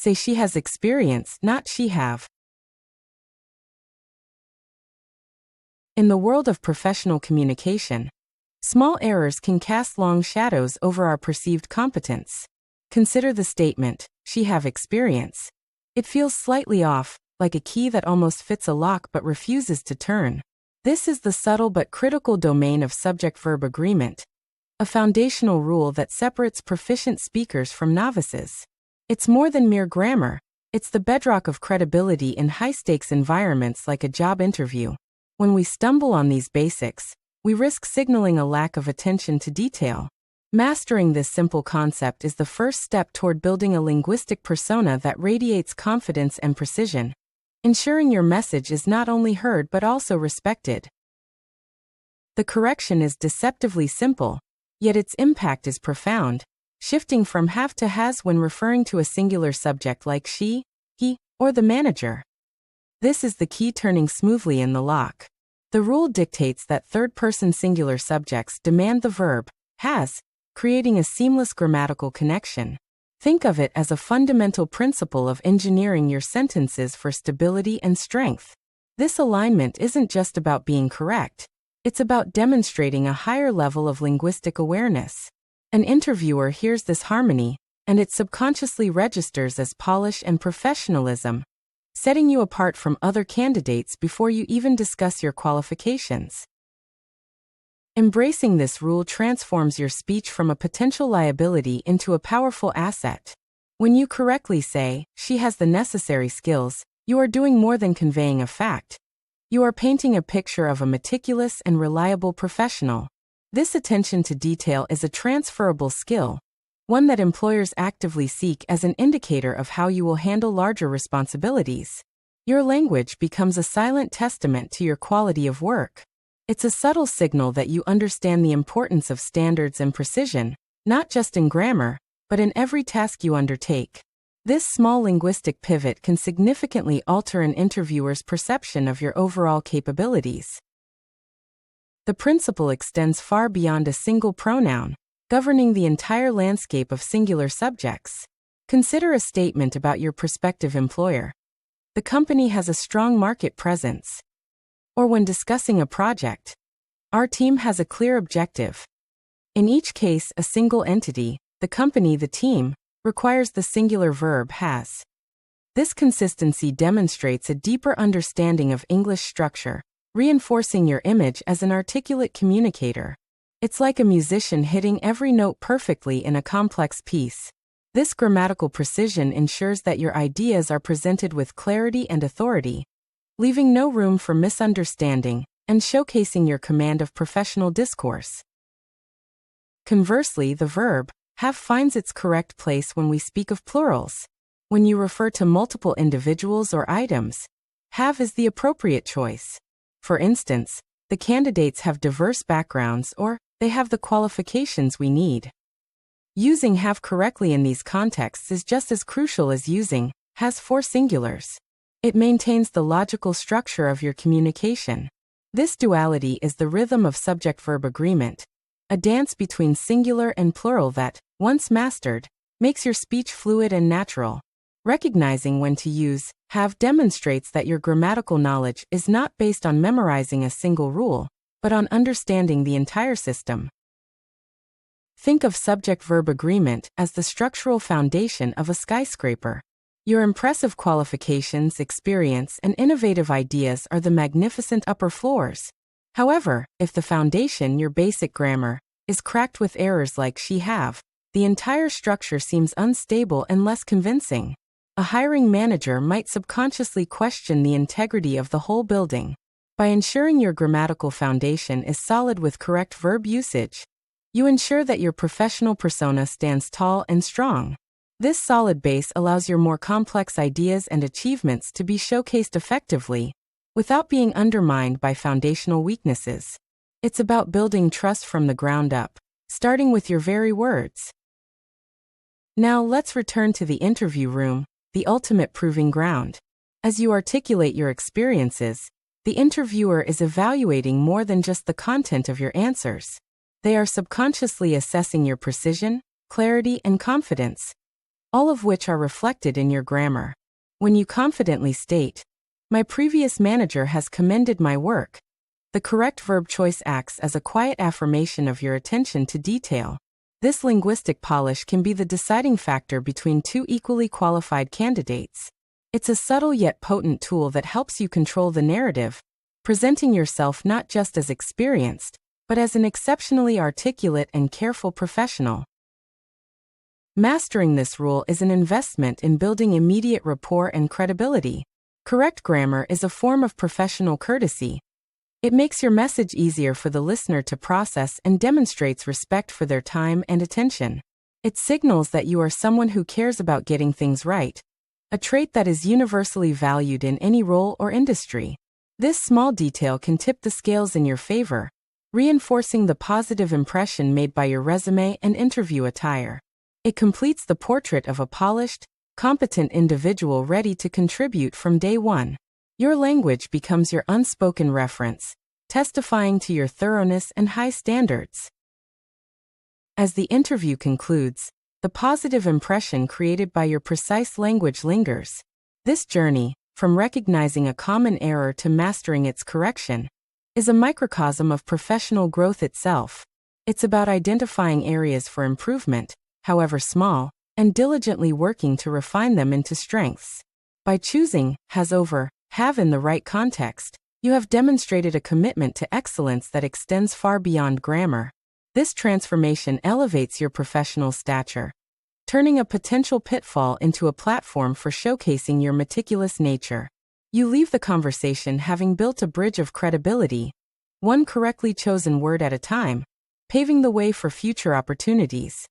Say she has experience, not she have. In the world of professional communication, small errors can cast long shadows over our perceived competence. Consider the statement, she have experience. It feels slightly off, like a key that almost fits a lock but refuses to turn. This is the subtle but critical domain of subject-verb agreement, a foundational rule that separates proficient speakers from novices. It's more than mere grammar, it's the bedrock of credibility in high-stakes environments like a job interview. When we stumble on these basics, we risk signaling a lack of attention to detail. Mastering this simple concept is the first step toward building a linguistic persona that radiates confidence and precision, ensuring your message is not only heard but also respected. The correction is deceptively simple, yet its impact is profound, shifting from have to has when referring to a singular subject like she, he, or the manager. This is the key turning smoothly in the lock. The rule dictates that third-person singular subjects demand the verb, has, creating a seamless grammatical connection. Think of it as a fundamental principle of engineering your sentences for stability and strength. This alignment isn't just about being correct, it's about demonstrating a higher level of linguistic awareness. An interviewer hears this harmony, and it subconsciously registers as polish and professionalism, setting you apart from other candidates before you even discuss your qualifications. Embracing this rule transforms your speech from a potential liability into a powerful asset. When you correctly say, she has the necessary skills, you are doing more than conveying a fact. You are painting a picture of a meticulous and reliable professional. This attention to detail is a transferable skill, one that employers actively seek as an indicator of how you will handle larger responsibilities. Your language becomes a silent testament to your quality of work. It's a subtle signal that you understand the importance of standards and precision, not just in grammar, but in every task you undertake. This small linguistic pivot can significantly alter an interviewer's perception of your overall capabilities. The principle extends far beyond a single pronoun, governing the entire landscape of singular subjects. Consider a statement about your prospective employer. The company has a strong market presence. Or when discussing a project, our team has a clear objective. In each case, a single entity, the company, the team, requires the singular verb has. This consistency demonstrates a deeper understanding of English structure, reinforcing your image as an articulate communicator. It's like a musician hitting every note perfectly in a complex piece. This grammatical precision ensures that your ideas are presented with clarity and authority, leaving no room for misunderstanding and showcasing your command of professional discourse. Conversely, the verb have finds its correct place when we speak of plurals. When you refer to multiple individuals or items, have is the appropriate choice. For instance, the candidates have diverse backgrounds or they have the qualifications we need. Using have correctly in these contexts is just as crucial as using has for singulars. It maintains the logical structure of your communication. This duality is the rhythm of subject-verb agreement, a dance between singular and plural that, once mastered, makes your speech fluid and natural. Recognizing when to use have demonstrates that your grammatical knowledge is not based on memorizing a single rule, but on understanding the entire system. Think of subject-verb agreement as the structural foundation of a skyscraper. Your impressive qualifications, experience, and innovative ideas are the magnificent upper floors. However, if the foundation, your basic grammar, is cracked with errors like she have, the entire structure seems unstable and less convincing. A hiring manager might subconsciously question the integrity of the whole building. By ensuring your grammatical foundation is solid with correct verb usage, you ensure that your professional persona stands tall and strong. This solid base allows your more complex ideas and achievements to be showcased effectively, without being undermined by foundational weaknesses. It's about building trust from the ground up, starting with your very words. Now let's return to the interview room, the ultimate proving ground. As you articulate your experiences, the interviewer is evaluating more than just the content of your answers. They are subconsciously assessing your precision, clarity, and confidence. all of which are reflected in your grammar. When you confidently state, "My previous manager has commended my work," the correct verb choice acts as a quiet affirmation of your attention to detail. This linguistic polish can be the deciding factor between two equally qualified candidates. It's a subtle yet potent tool that helps you control the narrative, presenting yourself not just as experienced, but as an exceptionally articulate and careful professional. Mastering this rule is an investment in building immediate rapport and credibility. Correct grammar is a form of professional courtesy. It makes your message easier for the listener to process and demonstrates respect for their time and attention. It signals that you are someone who cares about getting things right, a trait that is universally valued in any role or industry. This small detail can tip the scales in your favor, reinforcing the positive impression made by your resume and interview attire. It completes the portrait of a polished, competent individual ready to contribute from day one. Your language becomes your unspoken reference, testifying to your thoroughness and high standards. As the interview concludes, the positive impression created by your precise language lingers. This journey, from recognizing a common error to mastering its correction, is a microcosm of professional growth itself. It's about identifying areas for improvement, however small, and diligently working to refine them into strengths. By choosing has over have in the right context, you have demonstrated a commitment to excellence that extends far beyond grammar. This transformation elevates your professional stature, turning a potential pitfall into a platform for showcasing your meticulous nature. You leave the conversation having built a bridge of credibility, one correctly chosen word at a time, paving the way for future opportunities.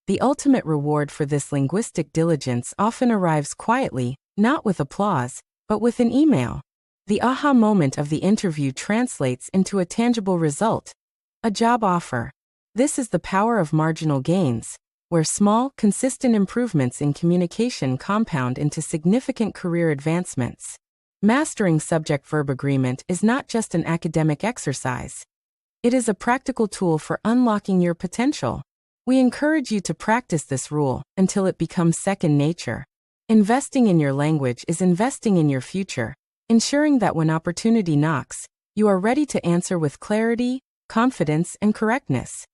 The ultimate reward for this linguistic diligence often arrives quietly, not with applause, but with an email. The aha moment of the interview translates into a tangible result, a job offer. This is the power of marginal gains, where small, consistent improvements in communication compound into significant career advancements. Mastering subject-verb agreement is not just an academic exercise. It is a practical tool for unlocking your potential. We encourage you to practice this rule until it becomes second nature. Investing in your language is investing in your future, ensuring that when opportunity knocks, you are ready to answer with clarity, confidence, and correctness.